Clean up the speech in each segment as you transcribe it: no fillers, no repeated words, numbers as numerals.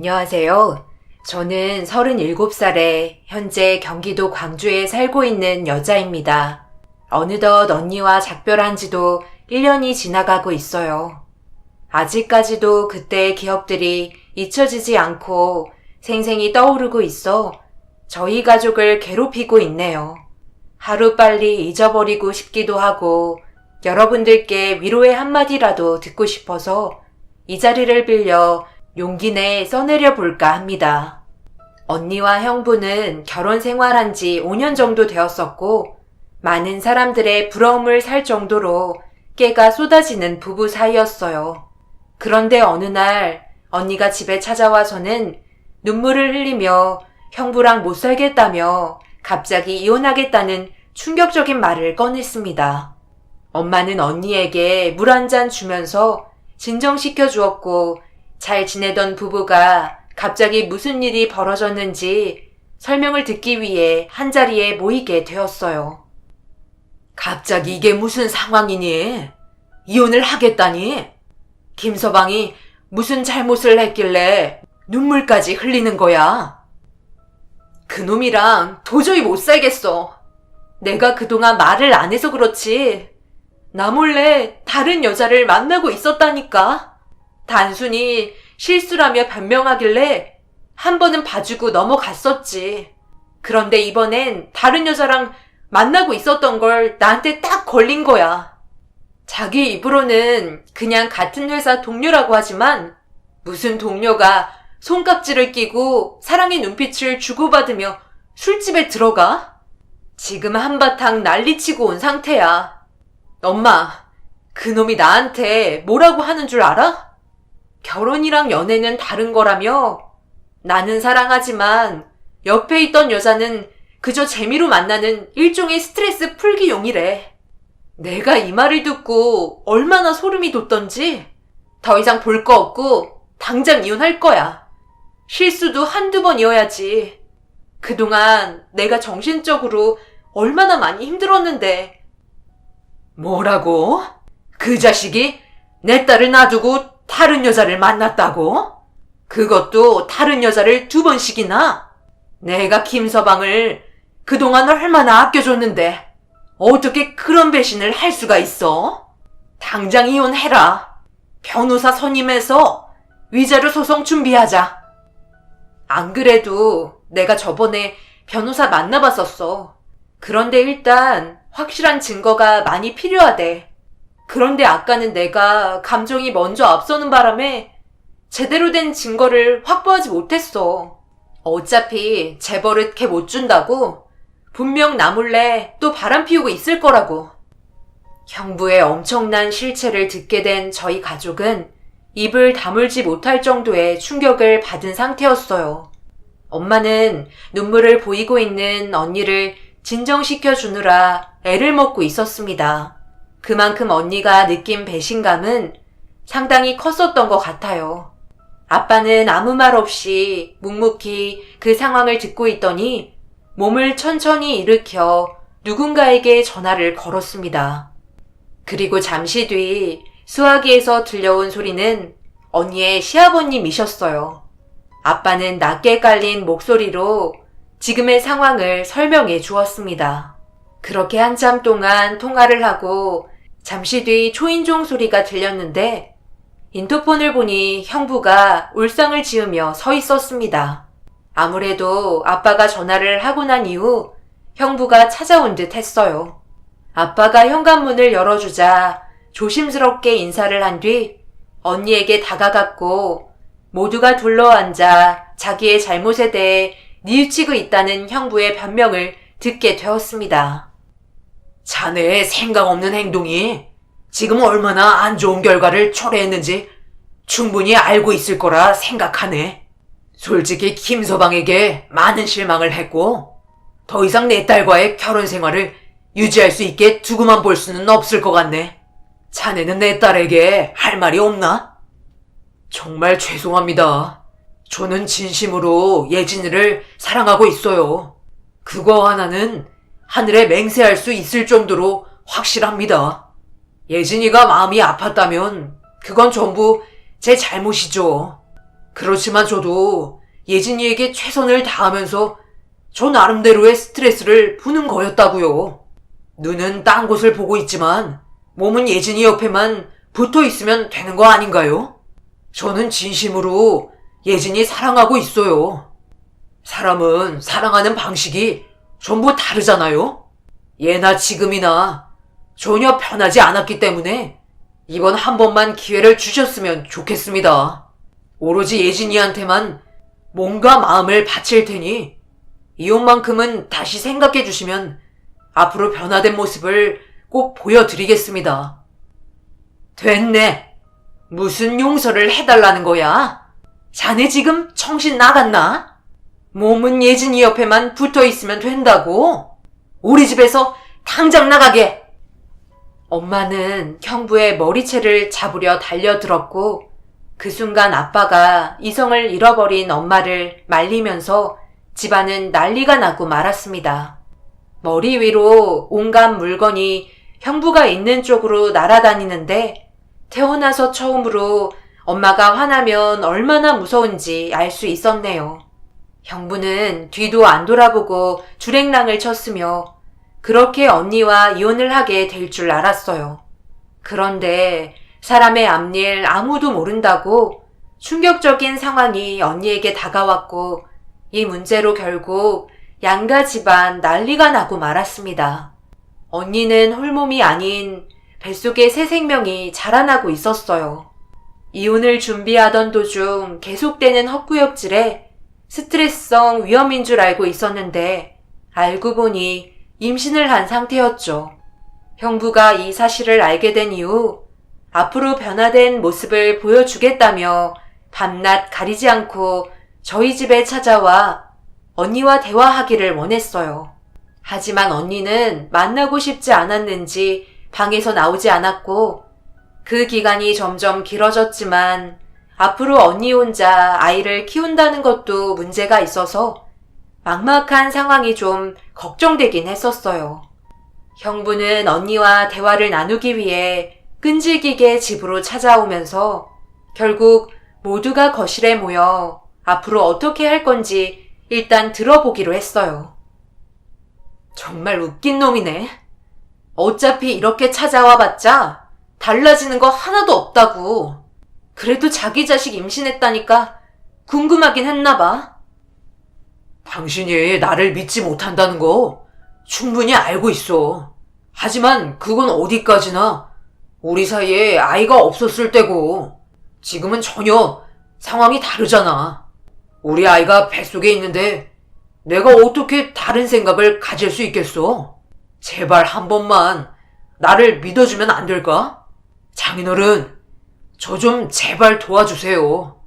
안녕하세요. 저는 37살에 현재 경기도 광주에 살고 있는 여자입니다. 어느덧 언니와 작별한 지도 1년이 지나가고 있어요. 아직까지도 그때의 기억들이 잊혀지지 않고 생생히 떠오르고 있어 저희 가족을 괴롭히고 있네요. 하루빨리 잊어버리고 싶기도 하고 여러분들께 위로의 한마디라도 듣고 싶어서 이 자리를 빌려 용기 내 써내려 볼까 합니다. 언니와 형부는 결혼 생활한 지 5년 정도 되었었고 많은 사람들의 부러움을 살 정도로 깨가 쏟아지는 부부 사이였어요. 그런데 어느 날 언니가 집에 찾아와서는 눈물을 흘리며 형부랑 못 살겠다며 갑자기 이혼하겠다는 충격적인 말을 꺼냈습니다. 엄마는 언니에게 물 한 잔 주면서 진정시켜 주었고 잘 지내던 부부가 갑자기 무슨 일이 벌어졌는지 설명을 듣기 위해 한자리에 모이게 되었어요. 갑자기 이게 무슨 상황이니? 이혼을 하겠다니? 김서방이 무슨 잘못을 했길래 눈물까지 흘리는 거야? 그놈이랑 도저히 못 살겠어. 내가 그동안 말을 안 해서 그렇지. 나 몰래 다른 여자를 만나고 있었다니까. 단순히 실수라며 변명하길래 한 번은 봐주고 넘어갔었지. 그런데 이번엔 다른 여자랑 만나고 있었던 걸 나한테 딱 걸린 거야. 자기 입으로는 그냥 같은 회사 동료라고 하지만 무슨 동료가 손깍지를 끼고 사랑의 눈빛을 주고받으며 술집에 들어가? 지금 한바탕 난리치고 온 상태야. 엄마, 그놈이 나한테 뭐라고 하는 줄 알아? 결혼이랑 연애는 다른 거라며 나는 사랑하지만 옆에 있던 여자는 그저 재미로 만나는 일종의 스트레스 풀기용이래. 내가 이 말을 듣고 얼마나 소름이 돋던지 더 이상 볼 거 없고 당장 이혼할 거야. 실수도 한두 번이어야지. 그동안 내가 정신적으로 얼마나 많이 힘들었는데. 뭐라고? 그 자식이 내 딸을 놔두고 다른 여자를 만났다고? 그것도 다른 여자를 2번씩이나? 내가 김서방을 그동안 얼마나 아껴줬는데 어떻게 그런 배신을 할 수가 있어? 당장 이혼해라. 변호사 선임해서 위자료 소송 준비하자. 안 그래도 내가 저번에 변호사 만나봤었어. 그런데 일단 확실한 증거가 많이 필요하대. 그런데 아까는 내가 감정이 먼저 앞서는 바람에 제대로 된 증거를 확보하지 못했어. 어차피 재벌은 걔 못 준다고 분명 나 몰래 또 바람 피우고 있을 거라고. 형부의 엄청난 실체를 듣게 된 저희 가족은 입을 다물지 못할 정도의 충격을 받은 상태였어요. 엄마는 눈물을 보이고 있는 언니를 진정시켜 주느라 애를 먹고 있었습니다. 그만큼 언니가 느낀 배신감은 상당히 컸었던 것 같아요. 아빠는 아무 말 없이 묵묵히 그 상황을 듣고 있더니 몸을 천천히 일으켜 누군가에게 전화를 걸었습니다. 그리고 잠시 뒤 수화기에서 들려온 소리는 언니의 시아버님이셨어요. 아빠는 낮게 깔린 목소리로 지금의 상황을 설명해 주었습니다. 그렇게 한참 동안 통화를 하고 잠시 뒤 초인종 소리가 들렸는데 인터폰을 보니 형부가 울상을 지으며 서 있었습니다. 아무래도 아빠가 전화를 하고 난 이후 형부가 찾아온 듯 했어요. 아빠가 현관문을 열어주자 조심스럽게 인사를 한 뒤 언니에게 다가갔고 모두가 둘러앉아 자기의 잘못에 대해 뉘우치고 있다는 형부의 변명을 듣게 되었습니다. 자네의 생각 없는 행동이 지금 얼마나 안 좋은 결과를 초래했는지 충분히 알고 있을 거라 생각하네. 솔직히 김서방에게 많은 실망을 했고 더 이상 내 딸과의 결혼 생활을 유지할 수 있게 두고만 볼 수는 없을 것 같네. 자네는 내 딸에게 할 말이 없나? 정말 죄송합니다. 저는 진심으로 예진이를 사랑하고 있어요. 그거 하나는 하늘에 맹세할 수 있을 정도로 확실합니다. 예진이가 마음이 아팠다면 그건 전부 제 잘못이죠. 그렇지만 저도 예진이에게 최선을 다하면서 저 나름대로의 스트레스를 푸는 거였다고요. 눈은 딴 곳을 보고 있지만 몸은 예진이 옆에만 붙어 있으면 되는 거 아닌가요? 저는 진심으로 예진이 사랑하고 있어요. 사람은 사랑하는 방식이 전부 다르잖아요? 예나 지금이나 전혀 변하지 않았기 때문에 이번 한 번만 기회를 주셨으면 좋겠습니다. 오로지 예진이한테만 몸과 마음을 바칠 테니 이혼만큼은 다시 생각해 주시면 앞으로 변화된 모습을 꼭 보여드리겠습니다. 됐네. 무슨 용서를 해달라는 거야? 자네 지금 정신 나갔나? 몸은 예진이 옆에만 붙어 있으면 된다고? 우리 집에서 당장 나가게! 엄마는 형부의 머리채를 잡으려 달려들었고 그 순간 아빠가 이성을 잃어버린 엄마를 말리면서 집안은 난리가 나고 말았습니다. 머리 위로 온갖 물건이 형부가 있는 쪽으로 날아다니는데 태어나서 처음으로 엄마가 화나면 얼마나 무서운지 알 수 있었네요. 형부는 뒤도 안 돌아보고 주랭랑을 쳤으며 그렇게 언니와 이혼을 하게 될 줄 알았어요. 그런데 사람의 앞일 아무도 모른다고 충격적인 상황이 언니에게 다가왔고 이 문제로 결국 양가 집안 난리가 나고 말았습니다. 언니는 홀몸이 아닌 뱃속에 새 생명이 자라나고 있었어요. 이혼을 준비하던 도중 계속되는 헛구역질에 스트레스성 위험인 줄 알고 있었는데 알고 보니 임신을 한 상태였죠. 형부가 이 사실을 알게 된 이후 앞으로 변화된 모습을 보여주겠다며 밤낮 가리지 않고 저희 집에 찾아와 언니와 대화하기를 원했어요. 하지만 언니는 만나고 싶지 않았는지 방에서 나오지 않았고 그 기간이 점점 길어졌지만 앞으로 언니 혼자 아이를 키운다는 것도 문제가 있어서 막막한 상황이 좀 걱정되긴 했었어요. 형부는 언니와 대화를 나누기 위해 끈질기게 집으로 찾아오면서 결국 모두가 거실에 모여 앞으로 어떻게 할 건지 일단 들어보기로 했어요. 정말 웃긴 놈이네. 어차피 이렇게 찾아와 봤자 달라지는 거 하나도 없다고. 그래도 자기 자식 임신했다니까 궁금하긴 했나 봐. 당신이 나를 믿지 못한다는 거 충분히 알고 있어. 하지만 그건 어디까지나 우리 사이에 아이가 없었을 때고 지금은 전혀 상황이 다르잖아. 우리 아이가 뱃속에 있는데 내가 어떻게 다른 생각을 가질 수 있겠어? 제발 한 번만 나를 믿어주면 안 될까? 장인어른, 저 좀 제발 도와주세요.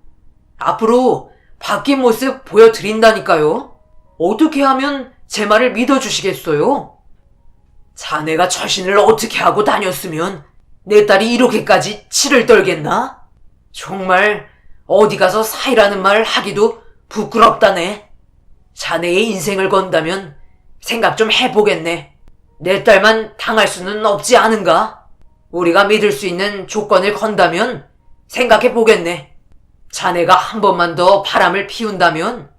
앞으로 바뀐 모습 보여드린다니까요. 어떻게 하면 제 말을 믿어주시겠어요? 자네가 처신을 어떻게 하고 다녔으면 내 딸이 이렇게까지 치를 떨겠나? 정말 어디 가서 사이라는 말 하기도 부끄럽다네. 자네의 인생을 건다면 생각 좀 해보겠네. 내 딸만 당할 수는 없지 않은가? 우리가 믿을 수 있는 조건을 건다면 생각해보겠네. 자네가 한 번만 더 바람을 피운다면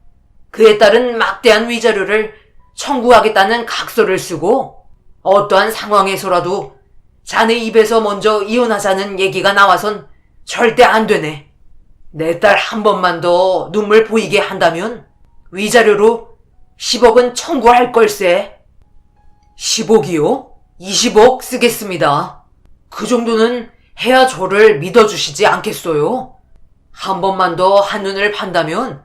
그에 따른 막대한 위자료를 청구하겠다는 각서를 쓰고 어떠한 상황에서라도 자네 입에서 먼저 이혼하자는 얘기가 나와선 절대 안 되네. 내 딸 한 번만 더 눈물 보이게 한다면 위자료로 10억은 청구할 걸세. 10억이요? 20억 쓰겠습니다. 그 정도는 해야 저를 믿어주시지 않겠어요? 한 번만 더 한눈을 판다면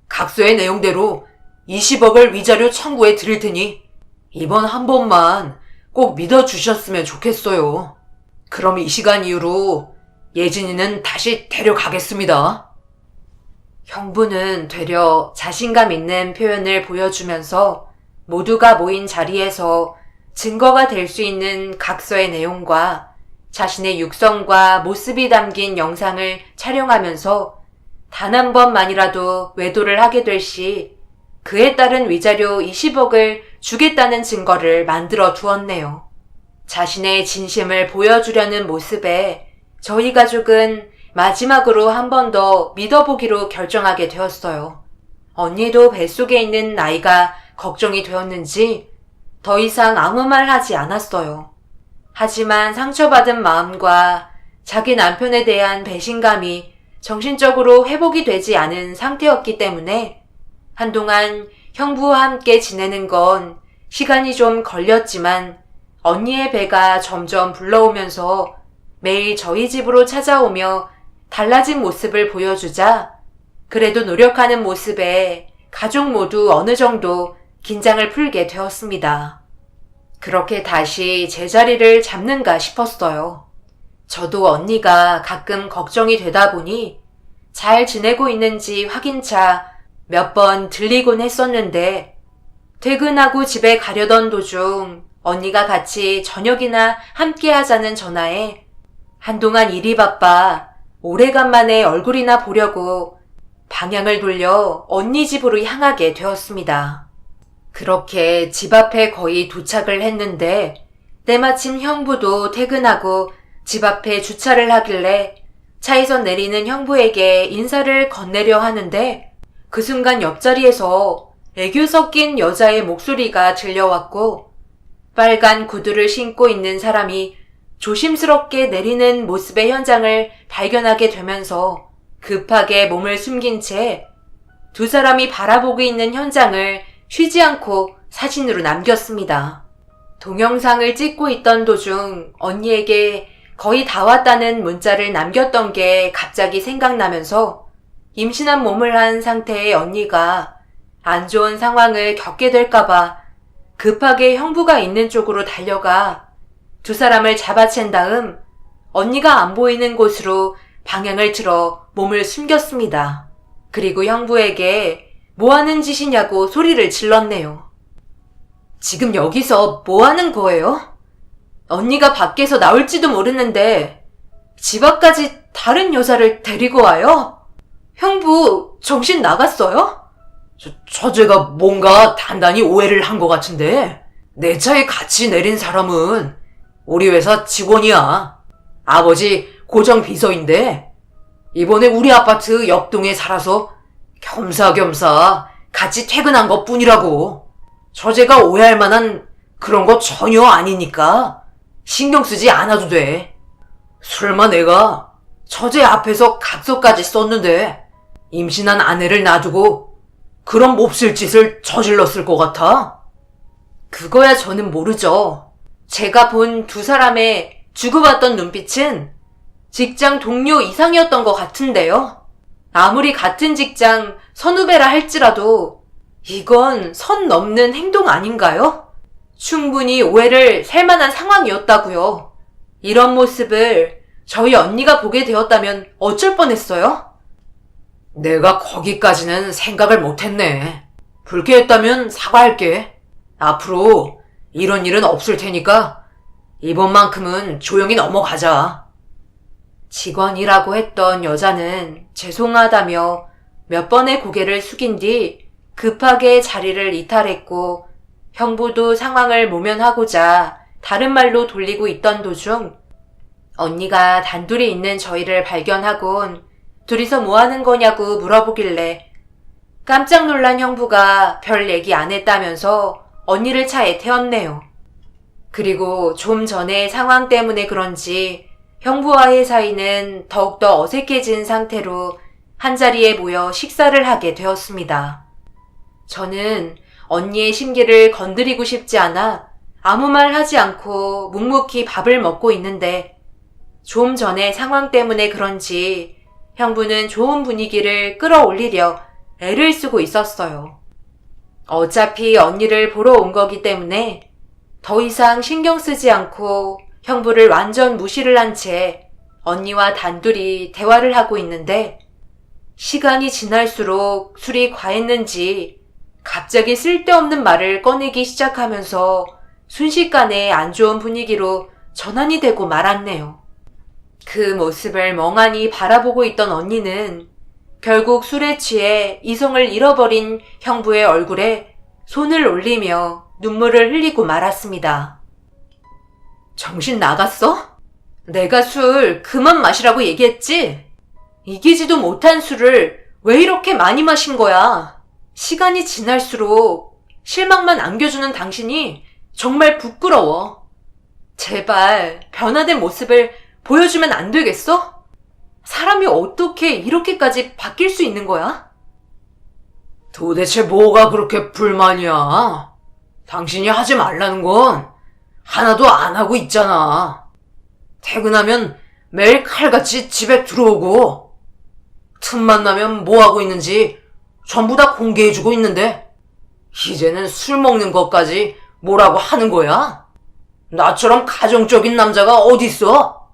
각서의 내용대로 20억을 위자료 청구해 드릴 테니 이번 한 번만 꼭 믿어주셨으면 좋겠어요. 그럼 이 시간 이후로 예진이는 다시 데려가겠습니다. 형부는 되려 자신감 있는 표현을 보여주면서 모두가 모인 자리에서 증거가 될 수 있는 각서의 내용과 자신의 육성과 모습이 담긴 영상을 촬영하면서 단 한 번만이라도 외도를 하게 될 시 그에 따른 위자료 20억을 주겠다는 증거를 만들어 두었네요. 자신의 진심을 보여주려는 모습에 저희 가족은 마지막으로 한 번 더 믿어보기로 결정하게 되었어요. 언니도 뱃속에 있는 아이가 걱정이 되었는지 더 이상 아무 말 하지 않았어요. 하지만 상처받은 마음과 자기 남편에 대한 배신감이 정신적으로 회복이 되지 않은 상태였기 때문에 한동안 형부와 함께 지내는 건 시간이 좀 걸렸지만 언니의 배가 점점 불러오면서 매일 저희 집으로 찾아오며 달라진 모습을 보여주자 그래도 노력하는 모습에 가족 모두 어느 정도 긴장을 풀게 되었습니다. 그렇게 다시 제자리를 잡는가 싶었어요. 저도 언니가 가끔 걱정이 되다 보니 잘 지내고 있는지 확인차 몇 번 들리곤 했었는데 퇴근하고 집에 가려던 도중 언니가 같이 저녁이나 함께 하자는 전화에 한동안 일이 바빠 오래간만에 얼굴이나 보려고 방향을 돌려 언니 집으로 향하게 되었습니다. 그렇게 집 앞에 거의 도착을 했는데 때마침 형부도 퇴근하고 집 앞에 주차를 하길래 차에서 내리는 형부에게 인사를 건네려 하는데 그 순간 옆자리에서 애교 섞인 여자의 목소리가 들려왔고 빨간 구두를 신고 있는 사람이 조심스럽게 내리는 모습의 현장을 발견하게 되면서 급하게 몸을 숨긴 채 두 사람이 바라보고 있는 현장을 쉬지 않고 사진으로 남겼습니다. 동영상을 찍고 있던 도중 언니에게 거의 다 왔다는 문자를 남겼던 게 갑자기 생각나면서 임신한 몸을 한 상태의 언니가 안 좋은 상황을 겪게 될까봐 급하게 형부가 있는 쪽으로 달려가 두 사람을 잡아챈 다음 언니가 안 보이는 곳으로 방향을 틀어 몸을 숨겼습니다. 그리고 형부에게 뭐 하는 짓이냐고 소리를 질렀네요. 지금 여기서 뭐 하는 거예요? 언니가 밖에서 나올지도 모르는데 집 앞까지 다른 여자를 데리고 와요? 형부 정신 나갔어요? 처제가 뭔가 단단히 오해를 한 것 같은데 내 차에 같이 내린 사람은 우리 회사 직원이야. 아버지 고정 비서인데 이번에 우리 아파트 옆동에 살아서 겸사겸사 같이 퇴근한 것 뿐이라고. 처제가 오해할 만한 그런 거 전혀 아니니까 신경 쓰지 않아도 돼. 설마 내가 처제 앞에서 각서까지 썼는데 임신한 아내를 놔두고 그런 몹쓸 짓을 저질렀을 것 같아? 그거야 저는 모르죠. 제가 본 두 사람의 주고받던 눈빛은 직장 동료 이상이었던 것 같은데요. 아무리 같은 직장 선후배라 할지라도 이건 선 넘는 행동 아닌가요? 충분히 오해를 살 만한 상황이었다고요. 이런 모습을 저희 언니가 보게 되었다면 어쩔 뻔했어요? 내가 거기까지는 생각을 못했네. 불쾌했다면 사과할게. 앞으로 이런 일은 없을 테니까 이번만큼은 조용히 넘어가자. 직원이라고 했던 여자는 죄송하다며 몇 번의 고개를 숙인 뒤 급하게 자리를 이탈했고 형부도 상황을 모면하고자 다른 말로 돌리고 있던 도중 언니가 단둘이 있는 저희를 발견하곤 둘이서 뭐 하는 거냐고 물어보길래 깜짝 놀란 형부가 별 얘기 안 했다면서 언니를 차에 태웠네요. 그리고 좀 전의 상황 때문에 그런지 형부와의 사이는 더욱더 어색해진 상태로 한자리에 모여 식사를 하게 되었습니다. 저는 언니의 심기를 건드리고 싶지 않아 아무 말 하지 않고 묵묵히 밥을 먹고 있는데 좀 전의 상황 때문에 그런지 형부는 좋은 분위기를 끌어올리려 애를 쓰고 있었어요. 어차피 언니를 보러 온 거기 때문에 더 이상 신경 쓰지 않고 형부를 완전 무시를 한 채 언니와 단둘이 대화를 하고 있는데 시간이 지날수록 술이 과했는지 갑자기 쓸데없는 말을 꺼내기 시작하면서 순식간에 안 좋은 분위기로 전환이 되고 말았네요. 그 모습을 멍하니 바라보고 있던 언니는 결국 술에 취해 이성을 잃어버린 형부의 얼굴에 손을 올리며 눈물을 흘리고 말았습니다. 정신 나갔어? 내가 술 그만 마시라고 얘기했지? 이기지도 못한 술을 왜 이렇게 많이 마신 거야? 시간이 지날수록 실망만 안겨주는 당신이 정말 부끄러워. 제발 변화된 모습을 보여주면 안 되겠어? 사람이 어떻게 이렇게까지 바뀔 수 있는 거야? 도대체 뭐가 그렇게 불만이야? 당신이 하지 말라는 건 하나도 안 하고 있잖아. 퇴근하면 매일 칼같이 집에 들어오고 틈만 나면 뭐 하고 있는지 전부 다 공개해주고 있는데 이제는 술 먹는 것까지 뭐라고 하는 거야? 나처럼 가정적인 남자가 어딨어?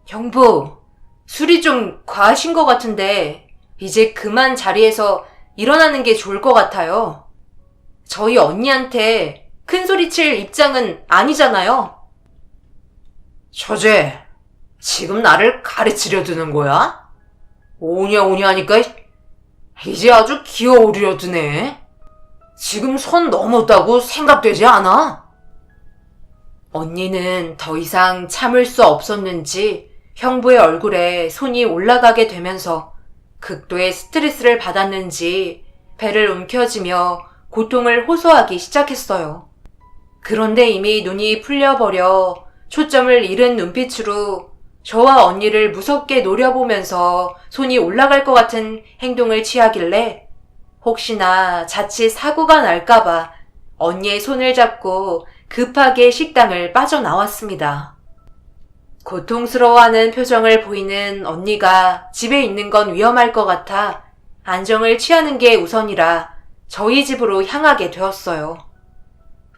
형부, 술이 좀 과하신 것 같은데 이제 그만 자리에서 일어나는 게 좋을 것 같아요. 저희 언니한테 큰 소리 칠 입장은 아니잖아요. 처제, 지금 나를 가르치려 드는 거야? 오냐 오냐 하니까 이제 아주 기어오르려 드네. 지금 선 넘었다고 생각되지 않아? 언니는 더 이상 참을 수 없었는지 형부의 얼굴에 손이 올라가게 되면서 극도의 스트레스를 받았는지 배를 움켜쥐며 고통을 호소하기 시작했어요. 그런데 이미 눈이 풀려버려 초점을 잃은 눈빛으로 저와 언니를 무섭게 노려보면서 손이 올라갈 것 같은 행동을 취하길래 혹시나 자칫 사고가 날까봐 언니의 손을 잡고 급하게 식당을 빠져나왔습니다. 고통스러워하는 표정을 보이는 언니가 집에 있는 건 위험할 것 같아 안정을 취하는 게 우선이라 저희 집으로 향하게 되었어요.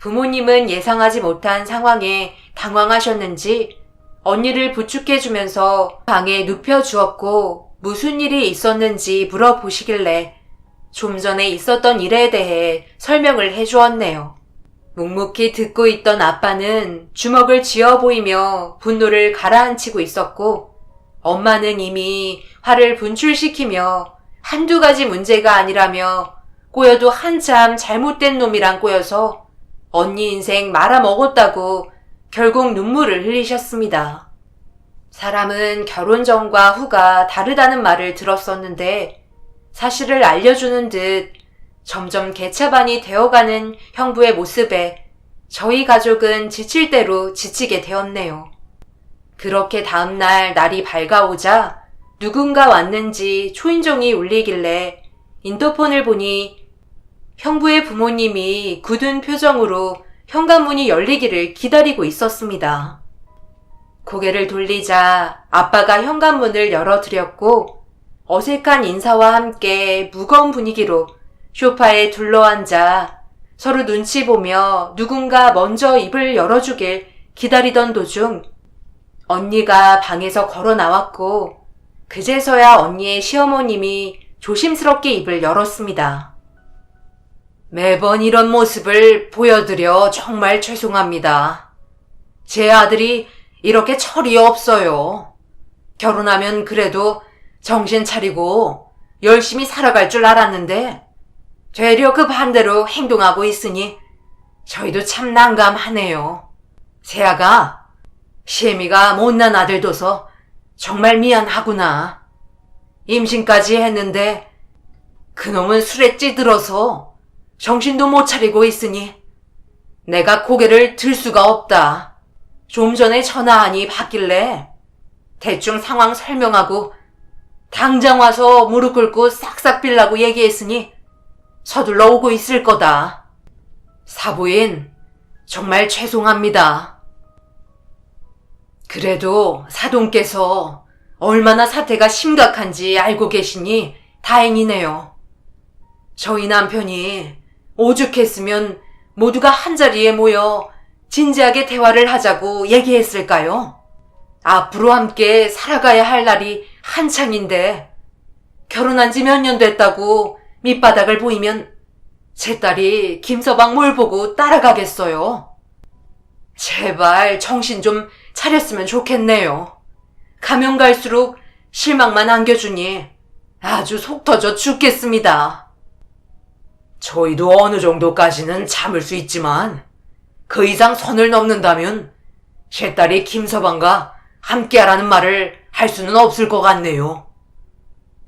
부모님은 예상하지 못한 상황에 당황하셨는지 언니를 부축해주면서 방에 눕혀주었고 무슨 일이 있었는지 물어보시길래 좀 전에 있었던 일에 대해 설명을 해주었네요. 묵묵히 듣고 있던 아빠는 주먹을 쥐어 보이며 분노를 가라앉히고 있었고 엄마는 이미 화를 분출시키며 한두 가지 문제가 아니라며 꼬여도 한참 잘못된 놈이란 꼬여서 언니 인생 말아먹었다고 결국 눈물을 흘리셨습니다. 사람은 결혼 전과 후가 다르다는 말을 들었었는데 사실을 알려주는 듯 점점 개차반이 되어가는 형부의 모습에 저희 가족은 지칠 대로 지치게 되었네요. 그렇게 다음날 날이 밝아오자 누군가 왔는지 초인종이 울리길래 인터폰을 보니 형부의 부모님이 굳은 표정으로 현관문이 열리기를 기다리고 있었습니다. 고개를 돌리자 아빠가 현관문을 열어드렸고 어색한 인사와 함께 무거운 분위기로 소파에 둘러앉아 서로 눈치 보며 누군가 먼저 입을 열어주길 기다리던 도중 언니가 방에서 걸어 나왔고 그제서야 언니의 시어머님이 조심스럽게 입을 열었습니다. 매번 이런 모습을 보여드려 정말 죄송합니다. 제 아들이 이렇게 철이 없어요. 결혼하면 그래도 정신 차리고 열심히 살아갈 줄 알았는데 되려 그 반대로 행동하고 있으니 저희도 참 난감하네요. 세아가 시애미가 못난 아들 둬서 정말 미안하구나. 임신까지 했는데 그놈은 술에 찌들어서 정신도 못 차리고 있으니 내가 고개를 들 수가 없다. 좀 전에 전화하니 받길래 대충 상황 설명하고 당장 와서 무릎 꿇고 싹싹 빌라고 얘기했으니 서둘러 오고 있을 거다. 사부인, 정말 죄송합니다. 그래도 사돈께서 얼마나 사태가 심각한지 알고 계시니 다행이네요. 저희 남편이 오죽했으면 모두가 한자리에 모여 진지하게 대화를 하자고 얘기했을까요? 앞으로 함께 살아가야 할 날이 한창인데 결혼한 지 몇 년 됐다고 밑바닥을 보이면 제 딸이 김서방 뭘 보고 따라가겠어요. 제발 정신 좀 차렸으면 좋겠네요. 가면 갈수록 실망만 안겨주니 아주 속 터져 죽겠습니다. 저희도 어느 정도까지는 참을 수 있지만 그 이상 선을 넘는다면 제 딸이 김서방과 함께하라는 말을 할 수는 없을 것 같네요.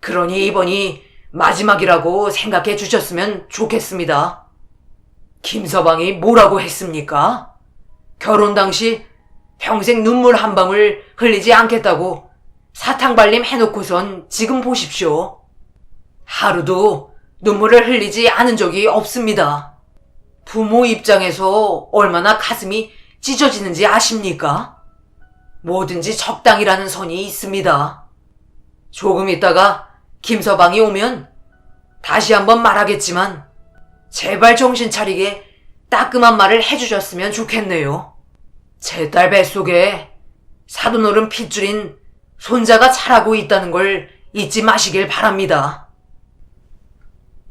그러니 이번이 마지막이라고 생각해 주셨으면 좋겠습니다. 김서방이 뭐라고 했습니까? 결혼 당시 평생 눈물 한 방울 흘리지 않겠다고 사탕 발림 해놓고선 지금 보십시오. 하루도 눈물을 흘리지 않은 적이 없습니다. 부모 입장에서 얼마나 가슴이 찢어지는지 아십니까? 뭐든지 적당이라는 선이 있습니다. 조금 있다가 김서방이 오면 다시 한번 말하겠지만 제발 정신 차리게 따끔한 말을 해주셨으면 좋겠네요. 제 딸 뱃속에 사돈어른 핏줄인 손자가 자라고 있다는 걸 잊지 마시길 바랍니다.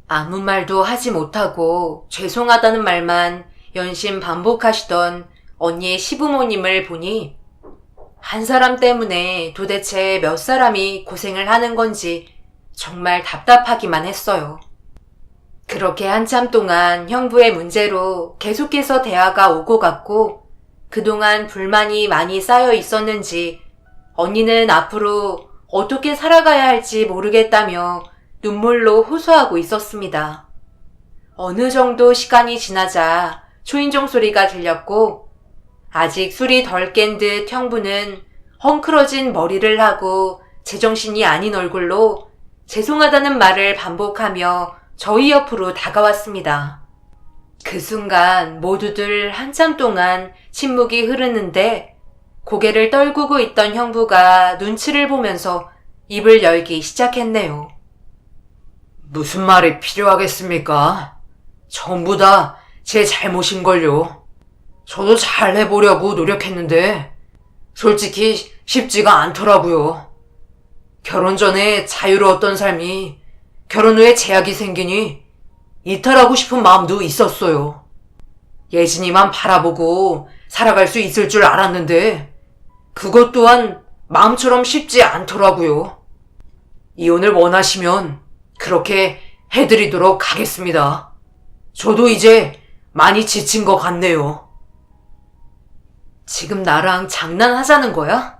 아무 말도 하지 못하고 죄송하다는 말만 연신 반복하시던 언니의 시부모님을 보니 한 사람 때문에 도대체 몇 사람이 고생을 하는 건지 정말 답답하기만 했어요. 그렇게 한참 동안 형부의 문제로 계속해서 대화가 오고 갔고 그동안 불만이 많이 쌓여 있었는지 언니는 앞으로 어떻게 살아가야 할지 모르겠다며 눈물로 호소하고 있었습니다. 어느 정도 시간이 지나자 초인종 소리가 들렸고 아직 술이 덜 깬 듯 형부는 헝클어진 머리를 하고 제정신이 아닌 얼굴로 죄송하다는 말을 반복하며 저희 옆으로 다가왔습니다. 그 순간 모두들 한참 동안 침묵이 흐르는데 고개를 떨구고 있던 형부가 눈치를 보면서 입을 열기 시작했네요. 무슨 말이 필요하겠습니까? 전부 다 제 잘못인걸요. 저도 잘 해보려고 노력했는데 솔직히 쉽지가 않더라고요. 결혼 전에 자유로웠던 삶이 결혼 후에 제약이 생기니 이탈하고 싶은 마음도 있었어요. 예진이만 바라보고 살아갈 수 있을 줄 알았는데 그것 또한 마음처럼 쉽지 않더라고요. 이혼을 원하시면 그렇게 해드리도록 하겠습니다. 저도 이제 많이 지친 것 같네요. 지금 나랑 장난하자는 거야?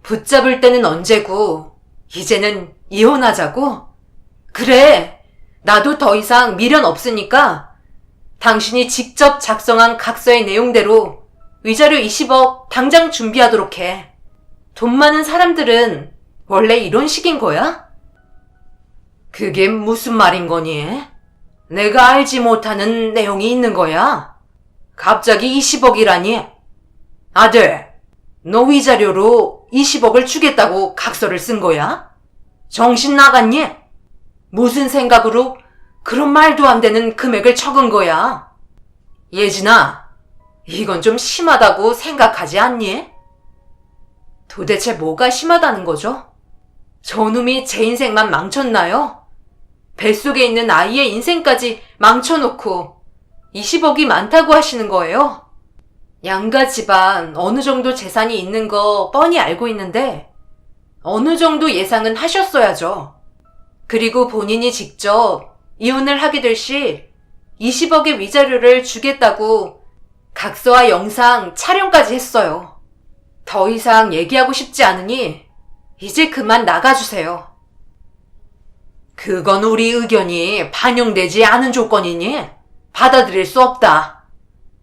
붙잡을 때는 언제고 이제는 이혼하자고? 그래, 나도 더 이상 미련 없으니까 당신이 직접 작성한 각서의 내용대로 위자료 20억 당장 준비하도록 해. 돈 많은 사람들은 원래 이런 식인 거야? 그게 무슨 말인 거니? 내가 알지 못하는 내용이 있는 거야? 갑자기 20억이라니? 아들, 너 위자료로 20억을 주겠다고 각서를 쓴 거야? 정신 나갔니? 무슨 생각으로 그런 말도 안 되는 금액을 적은 거야? 예진아, 이건 좀 심하다고 생각하지 않니? 도대체 뭐가 심하다는 거죠? 저놈이 제 인생만 망쳤나요? 뱃속에 있는 아이의 인생까지 망쳐놓고 20억이 많다고 하시는 거예요? 양가 집안 어느 정도 재산이 있는 거 뻔히 알고 있는데 어느 정도 예상은 하셨어야죠. 그리고 본인이 직접 이혼을 하게 될 시 20억의 위자료를 주겠다고 각서와 영상 촬영까지 했어요. 더 이상 얘기하고 싶지 않으니 이제 그만 나가주세요. 그건 우리 의견이 반영되지 않은 조건이니 받아들일 수 없다.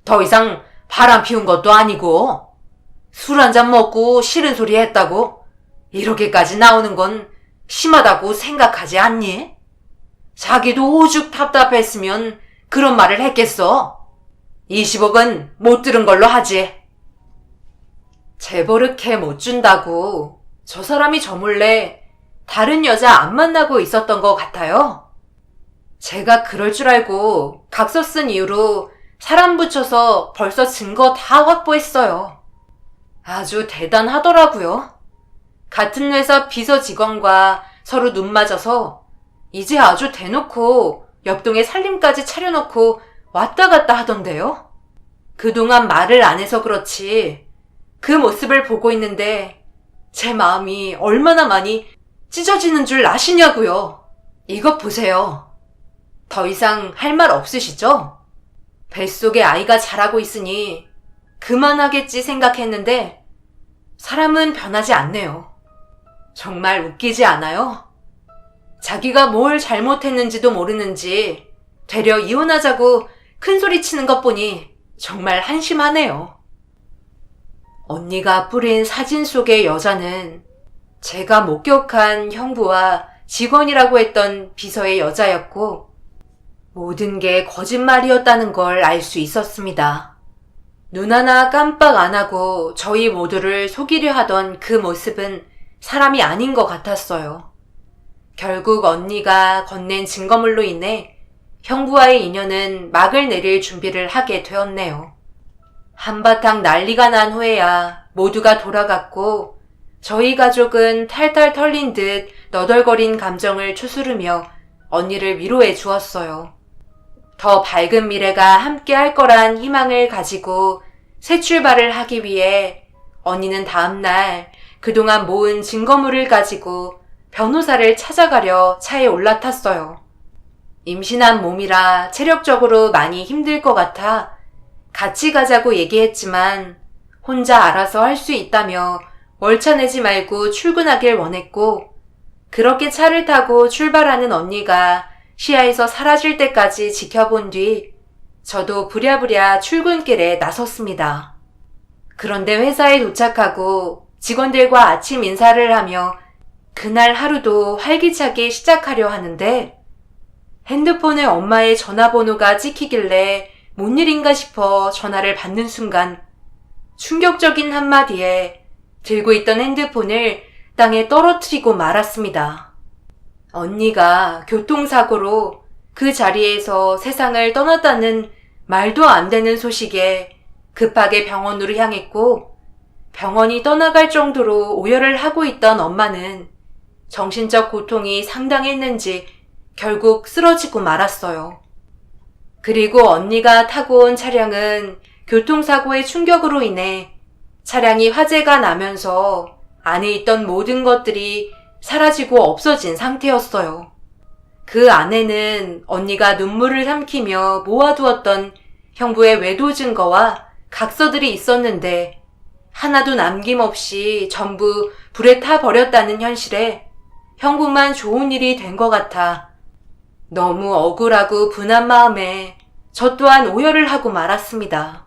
더 이상 바람 피운 것도 아니고 술 한잔 먹고 싫은 소리 했다고 이렇게까지 나오는 건 심하다고 생각하지 않니? 자기도 오죽 답답했으면 그런 말을 했겠어. 20억은 못 들은 걸로 하지. 재벌흑해 못 준다고 저 사람이 저 몰래 다른 여자 안 만나고 있었던 것 같아요. 제가 그럴 줄 알고 각서 쓴 이후로 사람 붙여서 벌써 증거 다 확보했어요. 아주 대단하더라고요. 같은 회사 비서 직원과 서로 눈 맞아서 이제 아주 대놓고 옆동에 살림까지 차려놓고 왔다 갔다 하던데요. 그동안 말을 안 해서 그렇지 그 모습을 보고 있는데 제 마음이 얼마나 많이 찢어지는 줄 아시냐고요. 이것 보세요. 더 이상 할 말 없으시죠? 뱃속에 아이가 자라고 있으니 그만하겠지 생각했는데 사람은 변하지 않네요. 정말 웃기지 않아요? 자기가 뭘 잘못했는지도 모르는지 되려 이혼하자고 큰소리 치는 것 보니 정말 한심하네요. 언니가 뿌린 사진 속의 여자는 제가 목격한 형부와 직원이라고 했던 비서의 여자였고 모든 게 거짓말이었다는 걸 알 수 있었습니다. 눈 하나 깜빡 안 하고 저희 모두를 속이려 하던 그 모습은 사람이 아닌 것 같았어요. 결국 언니가 건넨 증거물로 인해 형부와의 인연은 막을 내릴 준비를 하게 되었네요. 한바탕 난리가 난 후에야 모두가 돌아갔고 저희 가족은 탈탈 털린 듯 너덜거린 감정을 추스르며 언니를 위로해 주었어요. 더 밝은 미래가 함께 할 거란 희망을 가지고 새 출발을 하기 위해 언니는 다음날 그동안 모은 증거물을 가지고 변호사를 찾아가려 차에 올라탔어요. 임신한 몸이라 체력적으로 많이 힘들 것 같아 같이 가자고 얘기했지만 혼자 알아서 할 수 있다며 월차 내지 말고 출근하길 원했고 그렇게 차를 타고 출발하는 언니가 시야에서 사라질 때까지 지켜본 뒤 저도 부랴부랴 출근길에 나섰습니다. 그런데 회사에 도착하고 직원들과 아침 인사를 하며 그날 하루도 활기차게 시작하려 하는데 핸드폰에 엄마의 전화번호가 찍히길래 뭔 일인가 싶어 전화를 받는 순간 충격적인 한마디에 들고 있던 핸드폰을 땅에 떨어뜨리고 말았습니다. 언니가 교통사고로 그 자리에서 세상을 떠났다는 말도 안 되는 소식에 급하게 병원으로 향했고 병원이 떠나갈 정도로 오열을 하고 있던 엄마는 정신적 고통이 상당했는지 결국 쓰러지고 말았어요. 그리고 언니가 타고 온 차량은 교통사고의 충격으로 인해 차량이 화재가 나면서 안에 있던 모든 것들이 사라지고 없어진 상태였어요. 그 안에는 언니가 눈물을 삼키며 모아두었던 형부의 외도 증거와 각서들이 있었는데 하나도 남김없이 전부 불에 타버렸다는 현실에 형부만 좋은 일이 된 것 같아 너무 억울하고 분한 마음에 저 또한 오열을 하고 말았습니다.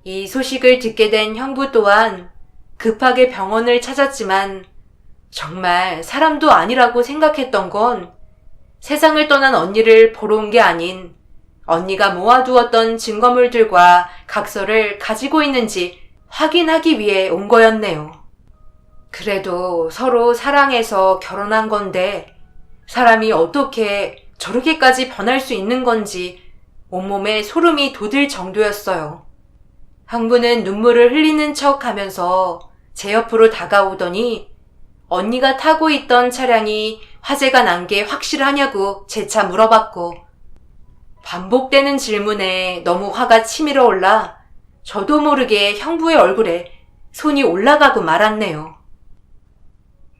이 소식을 듣게 된 형부 또한 급하게 병원을 찾았지만 정말 사람도 아니라고 생각했던 건 세상을 떠난 언니를 보러 온 게 아닌 언니가 모아두었던 증거물들과 각서를 가지고 있는지 확인하기 위해 온 거였네요. 그래도 서로 사랑해서 결혼한 건데 사람이 어떻게 저렇게까지 변할 수 있는 건지 온몸에 소름이 돋을 정도였어요. 형부는 눈물을 흘리는 척 하면서 제 옆으로 다가오더니 언니가 타고 있던 차량이 화재가 난 게 확실하냐고 재차 물어봤고 반복되는 질문에 너무 화가 치밀어 올라 저도 모르게 형부의 얼굴에 손이 올라가고 말았네요.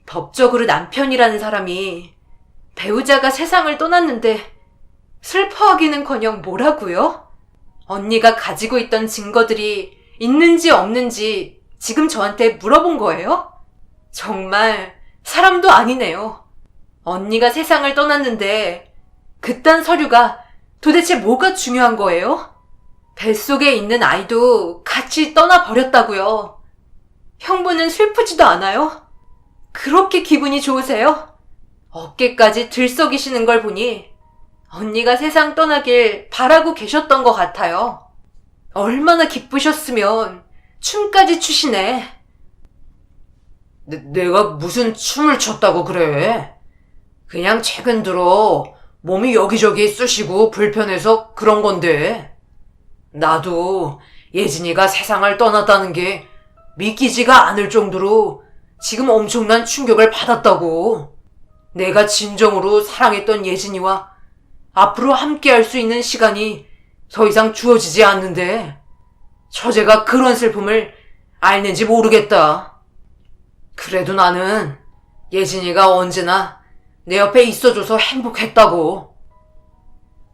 법적으로 남편이라는 사람이 배우자가 세상을 떠났는데 슬퍼하기는커녕 뭐라고요? 언니가 가지고 있던 증거들이 있는지 없는지 지금 저한테 물어본 거예요? 정말 사람도 아니네요. 언니가 세상을 떠났는데 그딴 서류가 도대체 뭐가 중요한 거예요? 뱃속에 있는 아이도 같이 떠나버렸다고요. 형부는 슬프지도 않아요? 그렇게 기분이 좋으세요? 어깨까지 들썩이시는 걸 보니 언니가 세상 떠나길 바라고 계셨던 것 같아요. 얼마나 기쁘셨으면 춤까지 추시네. 내가 무슨 춤을 췄다고 그래? 그냥 최근 들어 몸이 여기저기 쑤시고 불편해서 그런 건데. 나도 예진이가 세상을 떠났다는 게 믿기지가 않을 정도로 지금 엄청난 충격을 받았다고. 내가 진정으로 사랑했던 예진이와 앞으로 함께 할 수 있는 시간이 더 이상 주어지지 않는데 처제가 그런 슬픔을 알는지 모르겠다. 그래도 나는 예진이가 언제나 내 옆에 있어줘서 행복했다고.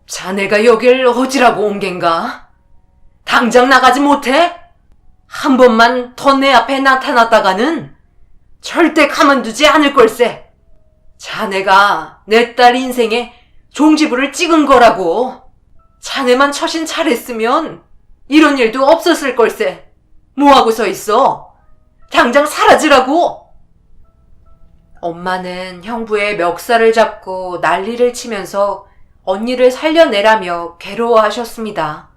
자네가 여길 어디라고 온 겐가? 당장 나가지 못해? 한 번만 더 내 앞에 나타났다가는 절대 가만두지 않을 걸세. 자네가 내 딸 인생에 종지부를 찍은 거라고. 자네만 처신 잘했으면 이런 일도 없었을 걸세. 뭐하고 서 있어? 당장 사라지라고! 엄마는 형부의 멱살을 잡고 난리를 치면서 언니를 살려내라며 괴로워하셨습니다.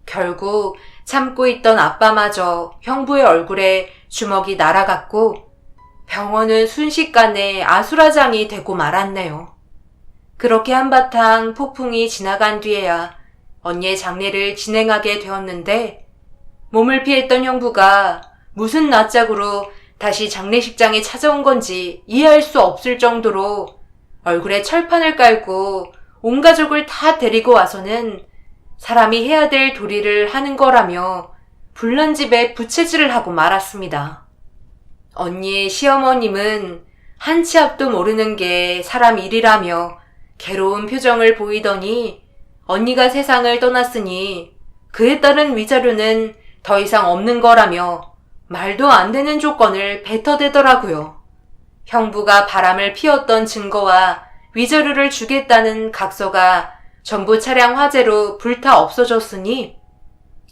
결국 참고 있던 아빠마저 형부의 얼굴에 주먹이 날아갔고 병원은 순식간에 아수라장이 되고 말았네요. 그렇게 한바탕 폭풍이 지나간 뒤에야 언니의 장례를 진행하게 되었는데 몸을 피했던 형부가 무슨 낯짝으로 다시 장례식장에 찾아온 건지 이해할 수 없을 정도로 얼굴에 철판을 깔고 온 가족을 다 데리고 와서는 사람이 해야 될 도리를 하는 거라며 불난집에 부채질을 하고 말았습니다. 언니의 시어머님은 한치 앞도 모르는 게 사람 일이라며 괴로운 표정을 보이더니 언니가 세상을 떠났으니 그에 따른 위자료는 더 이상 없는 거라며 말도 안 되는 조건을 뱉어대더라고요. 형부가 바람을 피웠던 증거와 위자료를 주겠다는 각서가 정부 차량 화재로 불타 없어졌으니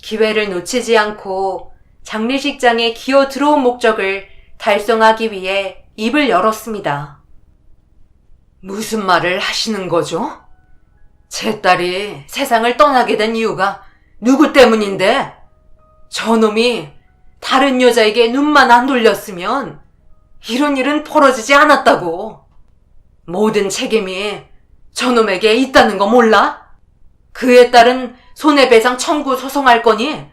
기회를 놓치지 않고 장례식장에 기어 들어온 목적을 달성하기 위해 입을 열었습니다. 무슨 말을 하시는 거죠? 제 딸이 세상을 떠나게 된 이유가 누구 때문인데? 저놈이 다른 여자에게 눈만 안 돌렸으면 이런 일은 벌어지지 않았다고. 모든 책임이 저놈에게 있다는 거 몰라? 그의 딸은 손해배상 청구 소송할 거니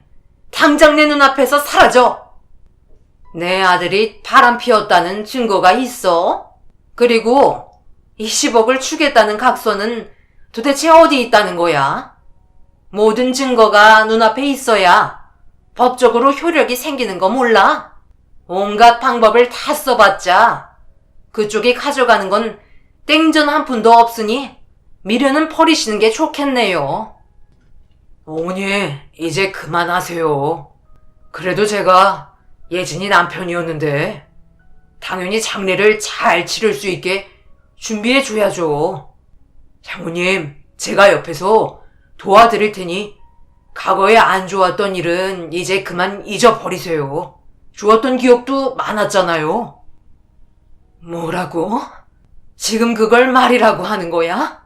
당장 내 눈앞에서 사라져. 내 아들이 바람 피웠다는 증거가 있어? 그리고 20억을 주겠다는 각서는 도대체 어디 있다는 거야? 모든 증거가 눈앞에 있어야 법적으로 효력이 생기는 거 몰라? 온갖 방법을 다 써봤자 그쪽이 가져가는 건 땡전 한 푼도 없으니 미련은 버리시는 게 좋겠네요. 어머니, 이제 그만하세요. 그래도 제가 예진이 남편이었는데 당연히 장례를 잘 치를 수 있게 준비해줘야죠. 장모님, 제가 옆에서 도와드릴 테니 과거에 안 좋았던 일은 이제 그만 잊어버리세요. 좋았던 기억도 많았잖아요. 뭐라고? 지금 그걸 말이라고 하는 거야?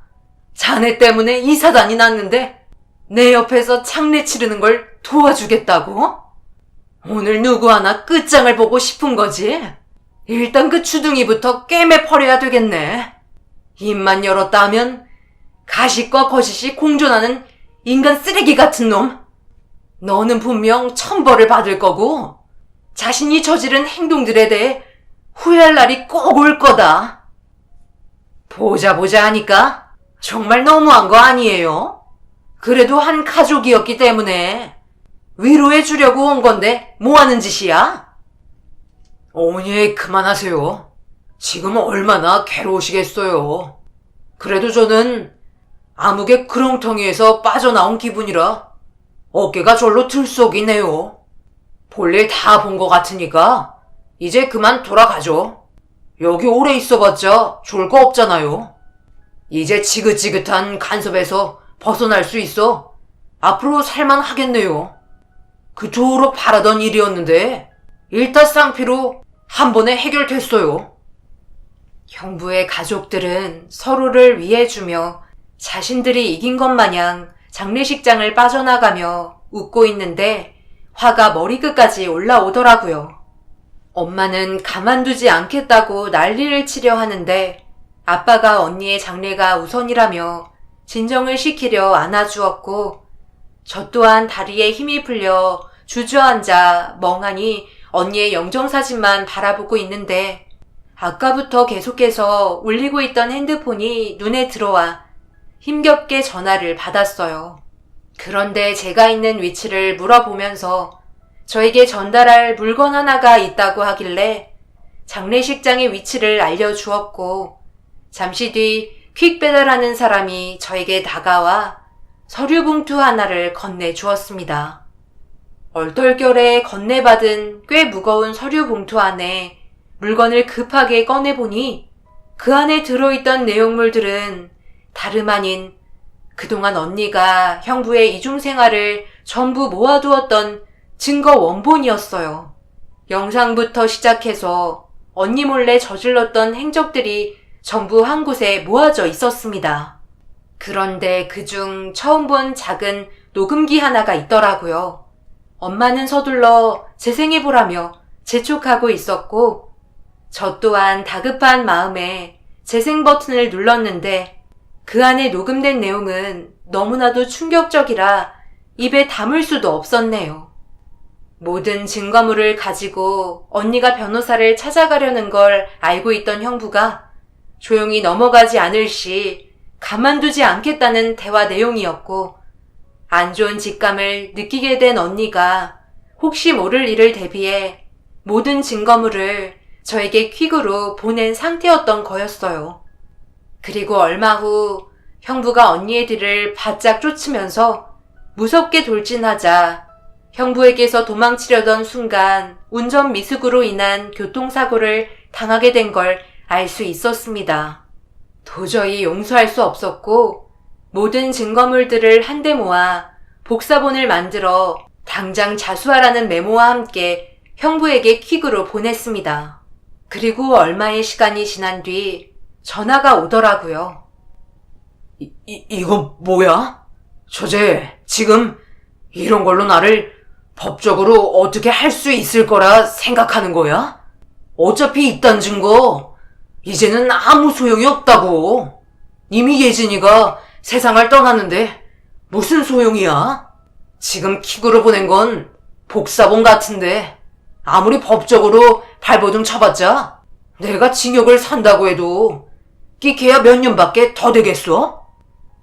자네 때문에 이 사단이 났는데 내 옆에서 장례 치르는 걸 도와주겠다고? 오늘 누구 하나 끝장을 보고 싶은 거지? 일단 그 주둥이부터 꿰매 버려야 되겠네. 입만 열었다 하면 가식과 거짓이 공존하는 인간 쓰레기 같은 놈. 너는 분명 천벌을 받을 거고 자신이 저지른 행동들에 대해 후회할 날이 꼭 올 거다. 보자 하니까 정말 너무한 거 아니에요? 그래도 한 가족이었기 때문에 위로해 주려고 온 건데 뭐 하는 짓이야? 어머니, 그만하세요. 지금 얼마나 괴로우시겠어요. 그래도 저는 암흑의 그렁텅이에서 빠져나온 기분이라 어깨가 절로 들썩이네요. 볼일 다 본 것 같으니까 이제 그만 돌아가죠. 여기 오래 있어봤자 좋을 거 없잖아요. 이제 지긋지긋한 간섭에서 벗어날 수 있어 앞으로 살만 하겠네요. 그토록 바라던 일이었는데 일타쌍피로 한 번에 해결됐어요. 형부의 가족들은 서로를 위해주며 자신들이 이긴 것 마냥 장례식장을 빠져나가며 웃고 있는데 화가 머리끝까지 올라오더라고요. 엄마는 가만두지 않겠다고 난리를 치려 하는데 아빠가 언니의 장례가 우선이라며 진정을 시키려 안아주었고 저 또한 다리에 힘이 풀려 주저앉아 멍하니 언니의 영정사진만 바라보고 있는데 아까부터 계속해서 울리고 있던 핸드폰이 눈에 들어와 힘겹게 전화를 받았어요. 그런데 제가 있는 위치를 물어보면서 저에게 전달할 물건 하나가 있다고 하길래 장례식장의 위치를 알려주었고 잠시 뒤 퀵배달하는 사람이 저에게 다가와 서류 봉투 하나를 건네주었습니다. 얼떨결에 건네받은 꽤 무거운 서류 봉투 안에 물건을 급하게 꺼내보니 그 안에 들어있던 내용물들은 다름 아닌 그동안 언니가 형부의 이중 생활을 전부 모아두었던 증거 원본이었어요. 영상부터 시작해서 언니 몰래 저질렀던 행적들이 전부 한 곳에 모아져 있었습니다. 그런데 그중 처음 본 작은 녹음기 하나가 있더라고요. 엄마는 서둘러 재생해보라며 재촉하고 있었고, 저 또한 다급한 마음에 재생 버튼을 눌렀는데 그 안에 녹음된 내용은 너무나도 충격적이라 입에 담을 수도 없었네요. 모든 증거물을 가지고 언니가 변호사를 찾아가려는 걸 알고 있던 형부가 조용히 넘어가지 않을 시 가만두지 않겠다는 대화 내용이었고, 안 좋은 직감을 느끼게 된 언니가 혹시 모를 일을 대비해 모든 증거물을 저에게 퀵으로 보낸 상태였던 거였어요. 그리고 얼마 후 형부가 언니의 뒤를 바짝 쫓으면서 무섭게 돌진하자 형부에게서 도망치려던 순간 운전 미숙으로 인한 교통사고를 당하게 된 걸 알 수 있었습니다. 도저히 용서할 수 없었고 모든 증거물들을 한데 모아 복사본을 만들어 당장 자수하라는 메모와 함께 형부에게 퀵으로 보냈습니다. 그리고 얼마의 시간이 지난 뒤 전화가 오더라고요. 이거 뭐야? 저제 지금 이런 걸로 나를 법적으로 어떻게 할 수 있을 거라 생각하는 거야? 어차피 이딴 증거 이제는 아무 소용이 없다고. 이미 예진이가 세상을 떠났는데 무슨 소용이야? 지금 킥으로 보낸 건 복사본 같은데 아무리 법적으로 발버둥 쳐봤자 내가 징역을 산다고 해도 끼케야 몇 년밖에 더 되겠어?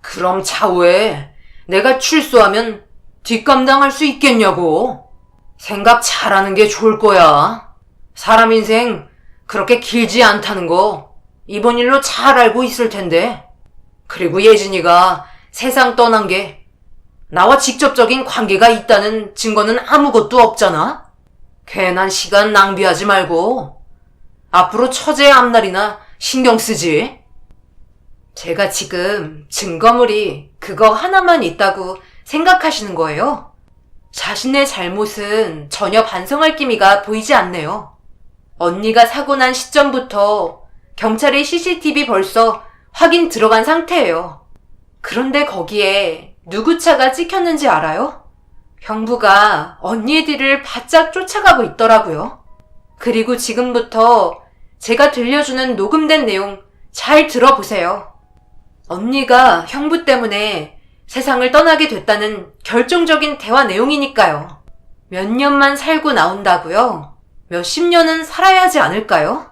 그럼 차후에 내가 출소하면 뒷감당할 수 있겠냐고. 생각 잘하는 게 좋을 거야. 사람 인생 그렇게 길지 않다는 거 이번 일로 잘 알고 있을 텐데. 그리고 예진이가 세상 떠난 게 나와 직접적인 관계가 있다는 증거는 아무것도 없잖아. 괜한 시간 낭비하지 말고 앞으로 처제의 앞날이나 신경 쓰지. 제가 지금 증거물이 그거 하나만 있다고 생각하시는 거예요? 자신의 잘못은 전혀 반성할 기미가 보이지 않네요. 언니가 사고 난 시점부터 경찰이 CCTV 벌써 확인 들어간 상태예요. 그런데 거기에 누구 차가 찍혔는지 알아요? 형부가 언니의 뒤를 바짝 쫓아가고 있더라고요. 그리고 지금부터 제가 들려주는 녹음된 내용 잘 들어보세요. 언니가 형부 때문에 세상을 떠나게 됐다는 결정적인 대화 내용이니까요. 몇 년만 살고 나온다고요? 몇십 년은 살아야 하지 않을까요?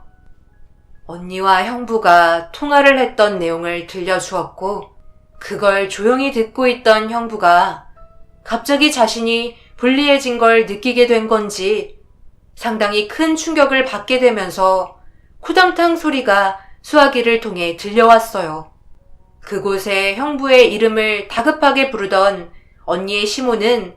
언니와 형부가 통화를 했던 내용을 들려주었고, 그걸 조용히 듣고 있던 형부가 갑자기 자신이 불리해진 걸 느끼게 된 건지 상당히 큰 충격을 받게 되면서 쿠당탕 소리가 수화기를 통해 들려왔어요. 그곳에 형부의 이름을 다급하게 부르던 언니의 시모는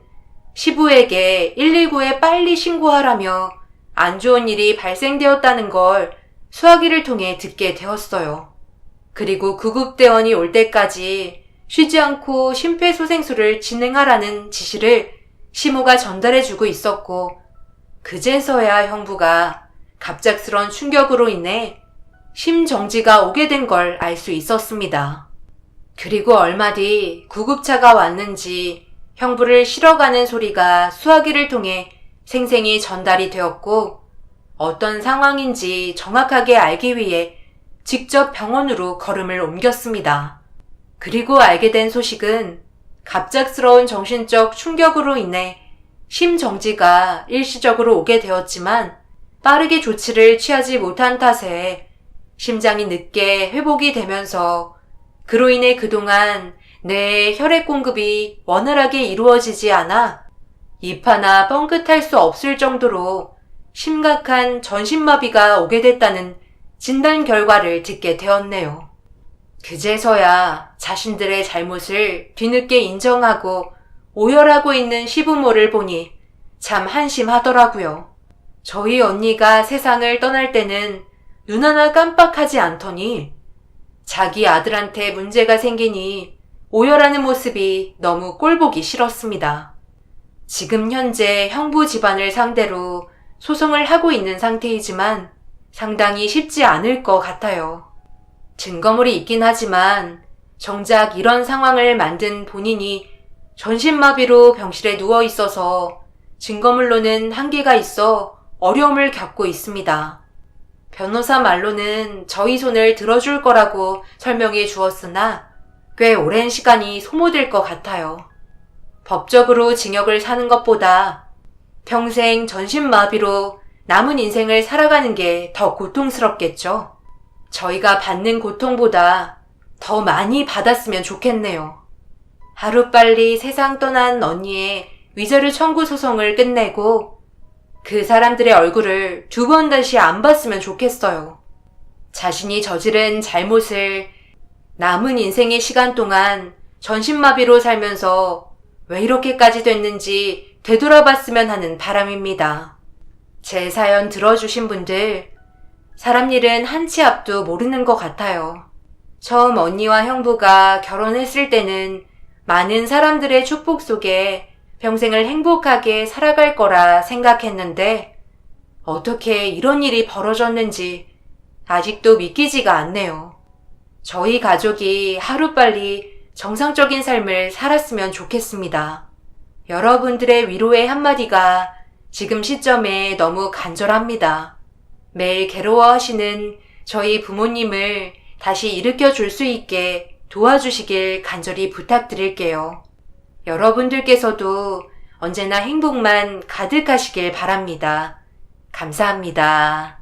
시부에게 119에 빨리 신고하라며 안 좋은 일이 발생되었다는 걸 수화기를 통해 듣게 되었어요. 그리고 구급대원이 올 때까지 쉬지 않고 심폐소생술을 진행하라는 지시를 시모가 전달해주고 있었고, 그제서야 형부가 갑작스런 충격으로 인해 심정지가 오게 된 걸 알 수 있었습니다. 그리고 얼마 뒤 구급차가 왔는지 형부를 실어가는 소리가 수화기를 통해 생생히 전달이 되었고, 어떤 상황인지 정확하게 알기 위해 직접 병원으로 걸음을 옮겼습니다. 그리고 알게 된 소식은 갑작스러운 정신적 충격으로 인해 심정지가 일시적으로 오게 되었지만 빠르게 조치를 취하지 못한 탓에 심장이 늦게 회복이 되면서 그로 인해 그동안 뇌의 혈액 공급이 원활하게 이루어지지 않아 입 하나 뻥끗할 수 없을 정도로 심각한 전신마비가 오게 됐다는 진단 결과를 듣게 되었네요. 그제서야 자신들의 잘못을 뒤늦게 인정하고 오열하고 있는 시부모를 보니 참 한심하더라고요. 저희 언니가 세상을 떠날 때는 눈 하나 깜빡하지 않더니 자기 아들한테 문제가 생기니 오열하는 모습이 너무 꼴보기 싫었습니다. 지금 현재 형부 집안을 상대로 소송을 하고 있는 상태이지만 상당히 쉽지 않을 것 같아요. 증거물이 있긴 하지만 정작 이런 상황을 만든 본인이 전신마비로 병실에 누워 있어서 증거물로는 한계가 있어 어려움을 겪고 있습니다. 변호사 말로는 저희 손을 들어줄 거라고 설명해 주었으나 꽤 오랜 시간이 소모될 것 같아요. 법적으로 징역을 사는 것보다 평생 전신마비로 남은 인생을 살아가는 게 더 고통스럽겠죠. 저희가 받는 고통보다 더 많이 받았으면 좋겠네요. 하루빨리 세상 떠난 언니의 위자료 청구 소송을 끝내고 그 사람들의 얼굴을 두 번 다시 안 봤으면 좋겠어요. 자신이 저지른 잘못을 남은 인생의 시간 동안 전신마비로 살면서 왜 이렇게까지 됐는지 되돌아봤으면 하는 바람입니다. 제 사연 들어주신 분들, 사람 일은 한 치 앞도 모르는 것 같아요. 처음 언니와 형부가 결혼했을 때는 많은 사람들의 축복 속에 평생을 행복하게 살아갈 거라 생각했는데 어떻게 이런 일이 벌어졌는지 아직도 믿기지가 않네요. 저희 가족이 하루빨리 정상적인 삶을 살았으면 좋겠습니다. 여러분들의 위로의 한마디가 지금 시점에 너무 간절합니다. 매일 괴로워하시는 저희 부모님을 다시 일으켜 줄 수 있게 도와주시길 간절히 부탁드릴게요. 여러분들께서도 언제나 행복만 가득하시길 바랍니다. 감사합니다.